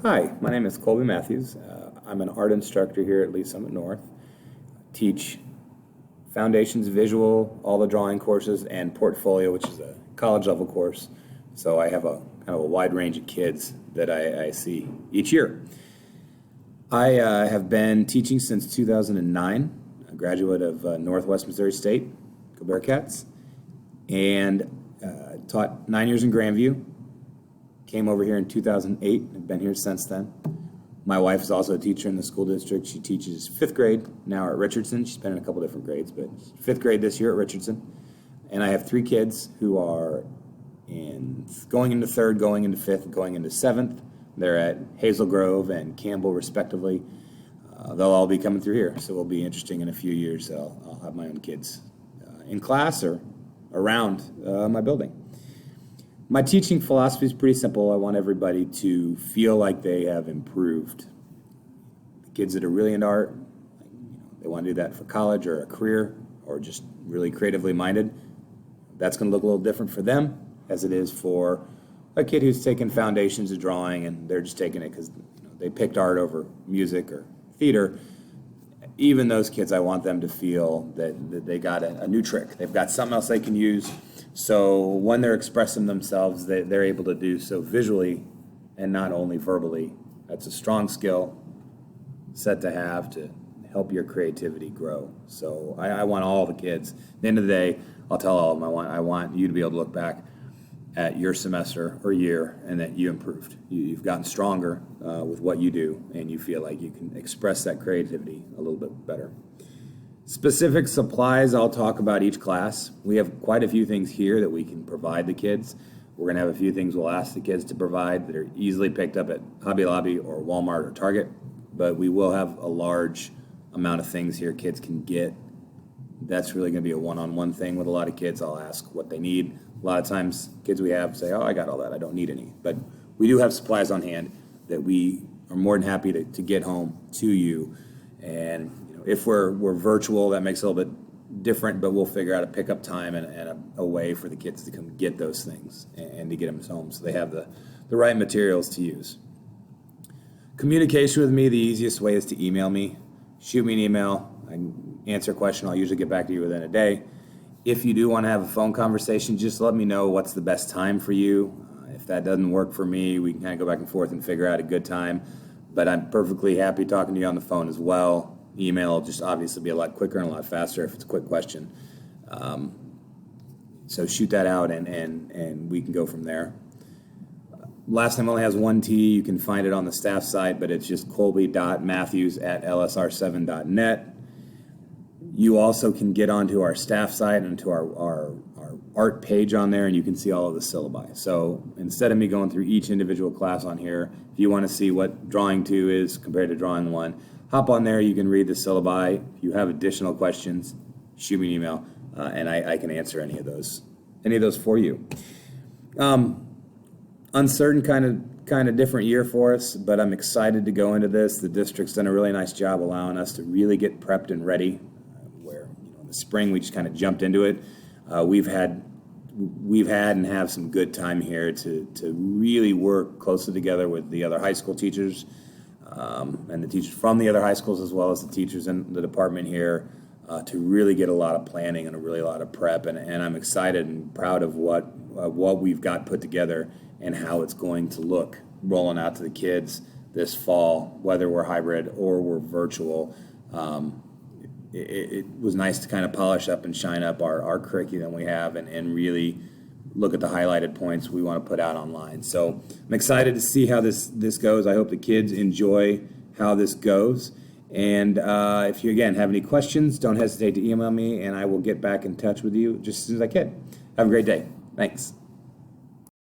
Hi, my name is Colby Matthews. I'm an art instructor here at Lee Summit North. Teach Foundations Visual, all the drawing courses, and Portfolio, which is a college level course. So I have a kind of a wide range of kids that I see each year. I have been teaching since 2009, a graduate of Northwest Missouri State, go Bearcats, and taught 9 years in Grandview. Came over here in 2008 and have been here since then. My wife is also a teacher in the school district. She teaches 5th grade now at Richardson. She's been in a couple different grades, but 5th grade this year at Richardson. And I have 3 kids who are going into 3rd, going into 5th, going into 7th. They're at Hazel Grove and Campbell, respectively. They'll all be coming through here, so it'll be interesting in a few years. I'll have my own kids in class or around my building. My teaching philosophy is pretty simple. I want everybody to feel like they have improved. The kids that are really into art, they want to do that for college or a career or just really creatively minded. That's going to look a little different for them as it is for a kid who's taken foundations of drawing and they're just taking it because they picked art over music or theater. Even those kids, I want them to feel that they got a new trick. They've got something else they can use. So when they're expressing themselves, they're able to do so visually and not only verbally. That's a strong skill set to have to help your creativity grow. So I want all the kids. At the end of the day, I'll tell all of them, I want you to be able to look back at your semester or year and that you improved. You've gotten stronger with what you do, and you feel like you can express that creativity a little bit better. Specific supplies, I'll talk about each class. We have quite a few things here that we can provide the kids. We're going to have a few things we'll ask the kids to provide that are easily picked up at Hobby Lobby or Walmart or Target, but we will have a large amount of things here kids can get. That's really going to be a one-on-one thing with a lot of kids. I'll ask what they need. A lot of times kids we have say, I got all that, I don't need any. But we do have supplies on hand that we are more than happy to get home to you. And if we're virtual, that makes it a little bit different, but we'll figure out a pickup time and a way for the kids to come get those things and to get them home so they have the right materials to use. Communication with me, the easiest way is to email me. Shoot me an email. I can answer a question. I'll usually get back to you within a day. If you do want to have a phone conversation, just let me know what's the best time for you. If that doesn't work for me, we can kind of go back and forth and figure out a good time. But I'm perfectly happy talking to you on the phone as well. Email will just obviously be a lot quicker and a lot faster if it's a quick question. So shoot that out and we can go from there. Last name only has one T. You can find it on the staff site, but it's just colby.matthews@lsr7.net. You also can get onto our staff site and to our art page on there, and you can see all of the syllabi. So instead of me going through each individual class on here, if you want to see what drawing 2 is compared to drawing 1, hop on there. You can read the syllabi. If you have additional questions, shoot me an email, and I can answer any of those for you. Uncertain kind of different year for us, but I'm excited to go into this. The district's done a really nice job allowing us to really get prepped and ready. Where in the spring we just kind of jumped into it. We've had and have some good time here to really work closely together with the other high school teachers and the teachers from the other high schools, as well as the teachers in the department here, to really get a lot of planning and a lot of prep. And I'm excited and proud of what we've got put together and how it's going to look rolling out to the kids this fall, whether we're hybrid or we're virtual. It was nice to kind of polish up and shine up our curriculum we have and really look at the highlighted points we want to put out online. So I'm excited to see how this goes. I hope the kids enjoy how this goes. And if you, again, have any questions, don't hesitate to email me, and I will get back in touch with you just as soon as I can. Have a great day. Thanks.